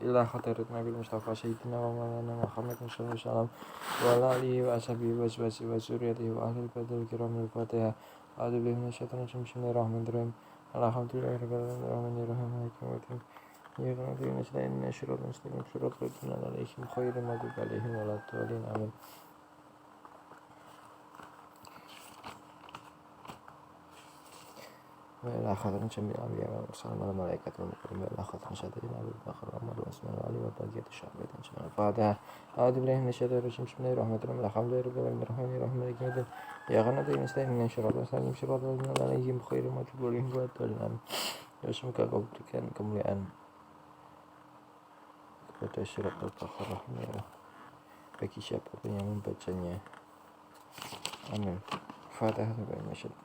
ila khatarat Nabi Mustafa Sayyidina wa Maulana Muhammad sallallahu alaihi wasallam wa ala alihi wa ashabihi wa azwajihi wa zurriyyatihi wa ahli baitihi kiramil Fatihah. A'udzu billahi minasyaitonir rajim. Bismillahirrahmanirrahim. Alhamdulillahirabbil alamin arrahmanir rahim. Ya Rabbi nasta'in syiratal mustaqim syiratal ladzina an'amta 'alaihim ghairil maghdubi 'alaihim waladdallin. Amin. Wa khataman jamil anbiya wa mursalin wal malaikatil mukarramin wa khataman syahidin Abu Bakar wa Umar wa Utsman wa Ali wa baqiyatu syahadatin sunnah Fatihah. A'udzu billahi minasyaitonir rajim. Bismillahirrahmanirrahim. Alhamdulillahirabbil alamin arrahmanir rahim maliki yaumiddin. Ya Rabbi nasta'in syiratal mustaqim syiratal ladzina an'amta 'alaihim ghairil maghdubi 'alaihim waladdallin. Amin. Ya semoga kau berikan kemuliaan kepada surat Al-Baqarah merah bagi siapapun yang membacanya. Amin. Fatihah.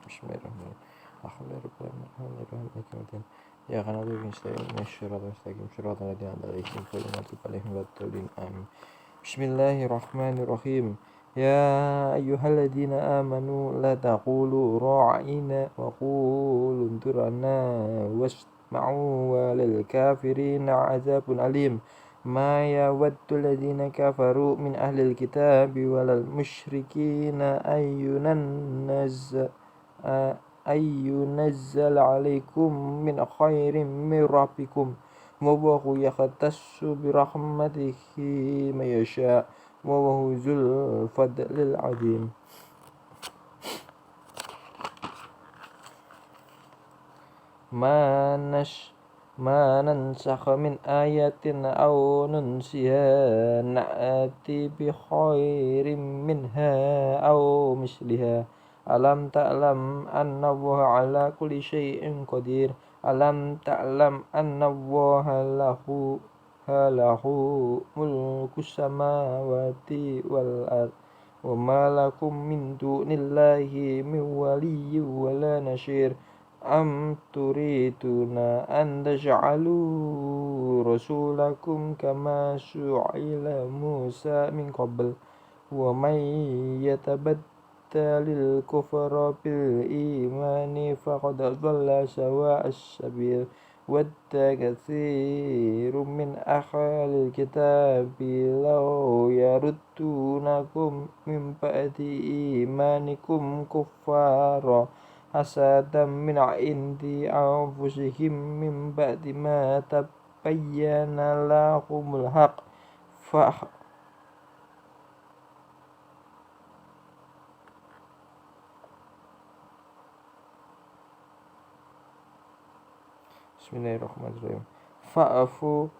Bismillahirrahmanirrahim. Alhamdulillahirrahmanirrahim. Ya kana bi nasta'in syiratal mustaqim syiratal ladzina an'amta 'alaihim ghairil maghdubi 'alaihim waladdallin. Amin. Bismillahirrahmanirrahim. Ya ayyuhalladzina amanu la taqulu ra'ina wa qulu unzurna wasma'u wa lil kafirina 'adzabun alim. Ma yawaddu alladhina kafaru min ahlil kitabi walal musyrikina ayyunazzal alaikum min khairin min rabbikum wallahu yakhtassu bi rahmatihi may yasha wallahu dzul fadlil adzim. Ma nansakh min ayatin aw nunsiha na'ti bi khairin minha aw misliha. Alam ta'lam anna Allaha ala kulli syai'in qadir. Alam ta'lam anna Allaha lahu mulku samawati wal ard wa ma lakum min dunillahi min waliyyin wala nasyir. Am turiduna an taj'alu rasulakum kama su'ila Musa min qabl wa may yatabaddalil kufra bil imani faqad dhalla sawa'as sabil. Wadda katsirun min ahlil kitabi law yaruddunakum min ba'di imanikum kuffara hasadan min 'indi anfusihim min ba'di ma tabayyana lahumul haqq Bismillahirrahmanirrahim. Fa'fu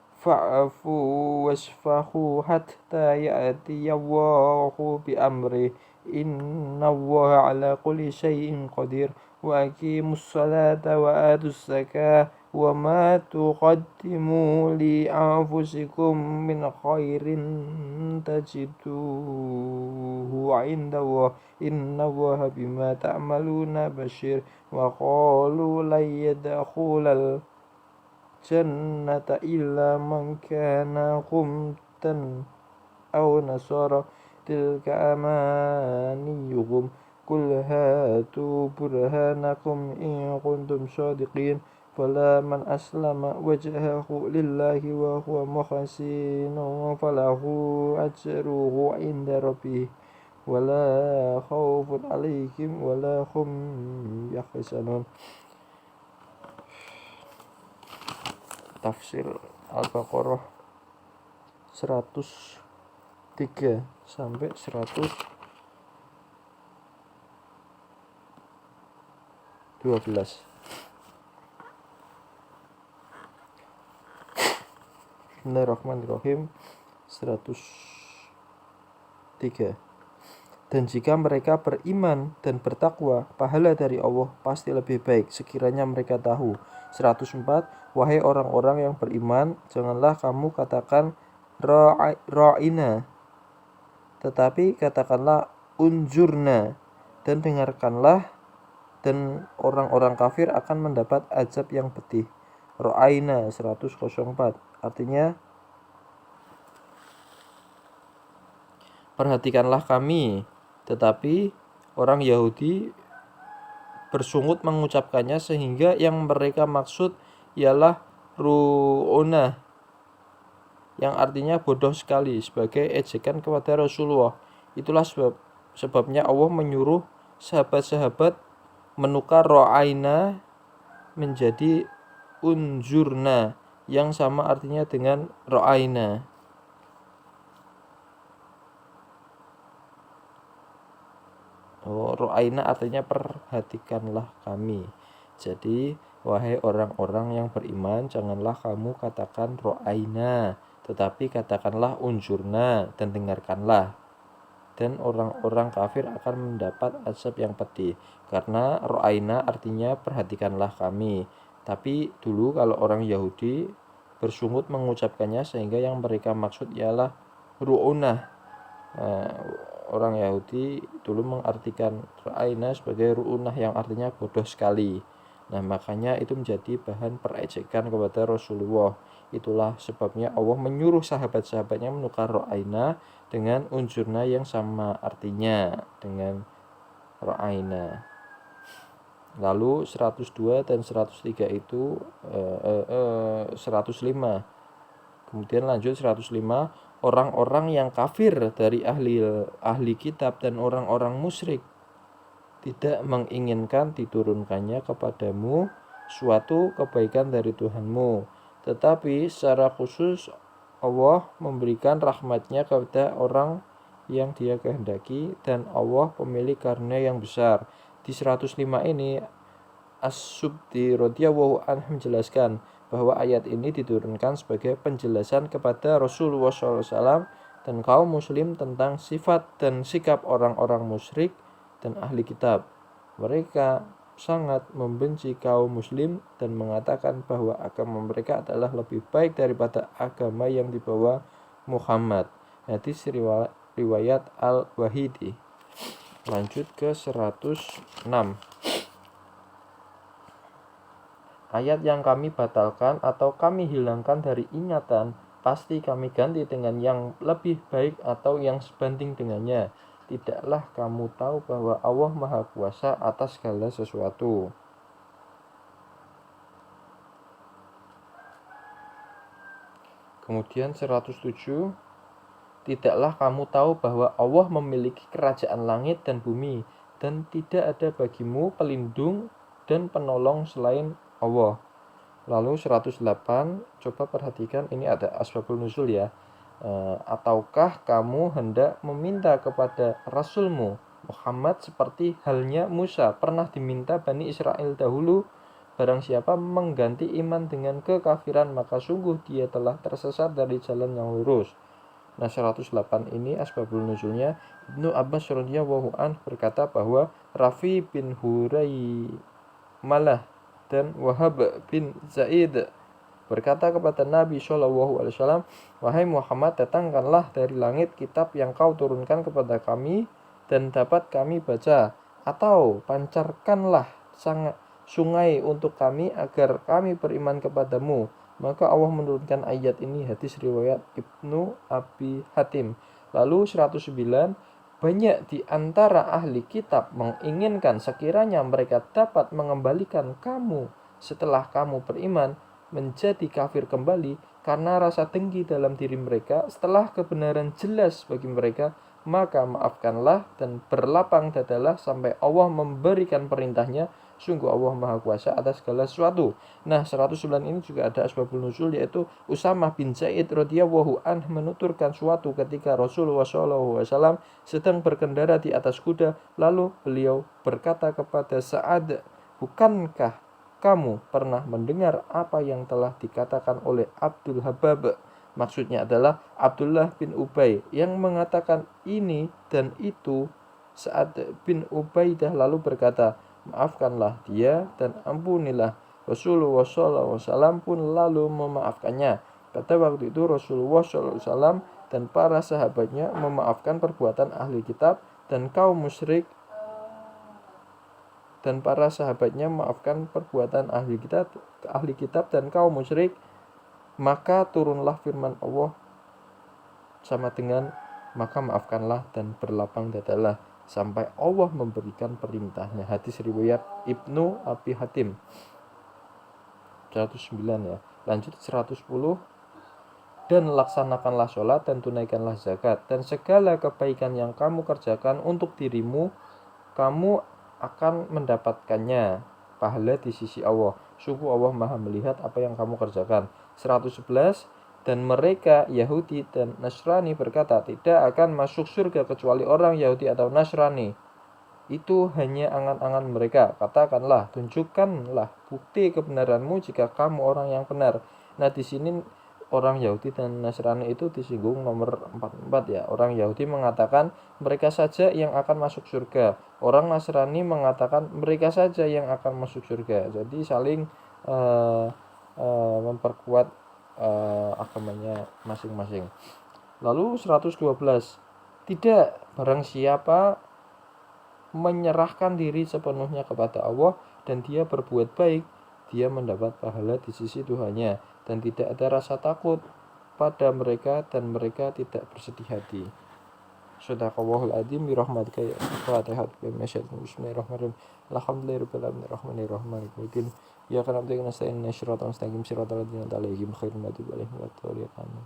wasfahu hatta ya'tiyallahu bi amri. Innallaha ala kulli syai'in qadir. Wa aqimus salata wa atuz zakah wa ma tuqaddimu li anfusikum min khairin tajiduhu 'indallah. Innallaha bima ta'maluna basyir. Wa qalu la yadkhulal jannata illa man kana qumtan aw nasara tilka amaniyuhum qul hatu burhanakum in kuntum shadiqin. Fala man aslama wajhahu lillahi wa huwa muhsinun falahu ajruhu 'inda rabbih wala khaufun 'alaihim wala hum yahzanun. Tafsir Al-Baqarah 103 sampai 112. Bismillahirrahmanirrahim. 103. Dan jika mereka beriman dan bertakwa, pahala dari Allah pasti lebih baik sekiranya mereka tahu. 104. Wahai orang-orang yang beriman, janganlah kamu katakan ra'ina, tetapi katakanlah unzurna, dan dengarkanlah, dan orang-orang kafir akan mendapat azab yang pedih. Ra'ina 104. Artinya, perhatikanlah kami. Tetapi orang Yahudi bersungut mengucapkannya sehingga yang mereka maksud ialah ru'una, yang artinya bodoh sekali sebagai ejekan kepada Rasulullah. Itulah sebabnya Allah menyuruh sahabat-sahabat menukar ro'aina menjadi unzurna yang sama artinya dengan ro'aina. Ro'aina artinya perhatikanlah kami. Jadi wahai orang-orang yang beriman, janganlah kamu katakan ro'aina, tetapi katakanlah unzurna dan dengarkanlah. Dan orang-orang kafir akan mendapat azab yang pedih, karena ro'aina artinya perhatikanlah kami. Tapi dulu kalau orang Yahudi bersungut mengucapkannya, sehingga yang mereka maksud ialah ru'unah. Orang Yahudi dulu mengartikan ro'aina sebagai ru'unah yang artinya bodoh sekali. Nah, makanya itu menjadi bahan perejekan kepada Rasulullah. Itulah sebabnya Allah menyuruh sahabat-sahabatnya menukar ro'aina dengan unzurna yang sama artinya dengan ro'aina. Lalu 102 dan 103 itu 105. Kemudian lanjut 105, orang-orang yang kafir dari ahli kitab dan orang-orang musyrik tidak menginginkan diturunkannya kepadamu suatu kebaikan dari Tuhanmu, tetapi secara khusus Allah memberikan rahmatnya kepada orang yang Dia kehendaki, dan Allah pemilik karunia yang besar. Di 105 ini As-Subti radhiyallahu anhu menjelaskan bahwa ayat ini diturunkan sebagai penjelasan kepada Rasulullah SAW dan kaum muslim tentang sifat dan sikap orang-orang musyrik dan ahli kitab. Mereka sangat membenci kaum muslim dan mengatakan bahwa agama mereka adalah lebih baik daripada agama yang dibawa Muhammad. Hadis riwayat Al-Wahidi. Lanjut ke 106. Ayat yang kami batalkan atau kami hilangkan dari ingatan, pasti kami ganti dengan yang lebih baik atau yang sebanding dengannya. Tidaklah kamu tahu bahwa Allah Maha Kuasa atas segala sesuatu. Kemudian 107, tidaklah kamu tahu bahwa Allah memiliki kerajaan langit dan bumi, dan tidak ada bagimu pelindung dan penolong selain Allah. Lalu 108, coba perhatikan, ini ada asbabul nuzul ya. Ataukah kamu hendak meminta kepada Rasulmu Muhammad seperti halnya Musa pernah diminta Bani Israel dahulu? Barang siapa mengganti iman dengan kekafiran, maka sungguh dia telah tersesat dari jalan yang lurus. Nah, 108 ini asbabul nuzulnya, Ibnu Abbas radhiyallahu anhu berkata bahwa Rafi bin Huraimalah dan Wahab bin Zaid berkata kepada Nabi SAW, wahai Muhammad, datangkanlah dari langit kitab yang kau turunkan kepada kami dan dapat kami baca, atau pancarkanlah sungai untuk kami agar kami beriman kepadamu. Maka Allah menurunkan ayat ini. Hadis riwayat Ibnu Abi Hatim. Lalu 109, banyak di antara ahli kitab menginginkan sekiranya mereka dapat mengembalikan kamu setelah kamu beriman menjadi kafir kembali karena rasa dengki dalam diri mereka setelah kebenaran jelas bagi mereka. Maka maafkanlah dan berlapang dadalah sampai Allah memberikan perintahnya. Sungguh Allah Maha Kuasa atas segala sesuatu. Nah, 109 ini juga ada asbabul nuzul, yaitu Usamah bin Zaid radhiyallahu anhu menuturkan suatu ketika Rasulullah SAW sedang berkendara di atas kuda, lalu beliau berkata kepada Sa'ad, bukankah kamu pernah mendengar apa yang telah dikatakan oleh Abdul Habab? Maksudnya adalah Abdullah bin Ubay yang mengatakan ini dan itu. Sa'ad bin Ubaidah lalu berkata, maafkanlah dia dan ampunilah. Rasulullah SAW pun lalu memaafkannya. Pada waktu itu Rasulullah SAW dan para sahabatnya memaafkan perbuatan ahli kitab dan kaum musyrik, dan para sahabatnya memaafkan perbuatan ahli kitab dan kaum musyrik. Maka turunlah firman Allah sama dengan maka maafkanlah dan berlapang dadalah sampai Allah memberikan perintahnya. Hadis riwayat Ibnu Abi Hatim. 109 ya. Lanjut 110. Dan laksanakanlah sholat dan tunaikanlah zakat. Dan segala kebaikan yang kamu kerjakan untuk dirimu, kamu akan mendapatkannya pahala di sisi Allah. Sungguh Allah Maha melihat apa yang kamu kerjakan. 111. Dan mereka Yahudi dan Nasrani berkata, tidak akan masuk surga kecuali orang Yahudi atau Nasrani. Itu hanya angan-angan mereka. Katakanlah, tunjukkanlah bukti kebenaranmu jika kamu orang yang benar. Nah, di sini orang Yahudi dan Nasrani itu disinggung nomor 44 ya. Orang Yahudi mengatakan mereka saja yang akan masuk surga. Orang Nasrani mengatakan mereka saja yang akan masuk surga. Jadi saling memperkuat agamanya masing-masing. Lalu 112. Tidak, barang siapa menyerahkan diri sepenuhnya kepada Allah dan dia berbuat baik, dia mendapat pahala di sisi Tuhannya dan tidak ada rasa takut pada mereka dan mereka tidak bersedih hati. Shadaqallahul adzim bi rahmatika ya Fatihah. Bismillahirrahmanirrahim. Alhamdulillahirabbil alamin arrahmanirrahim. Ya kana nasta'in siratal mustaqim siratal ladzina an'amta 'alaihim ghairil maghdubi 'alaihim waladdallin.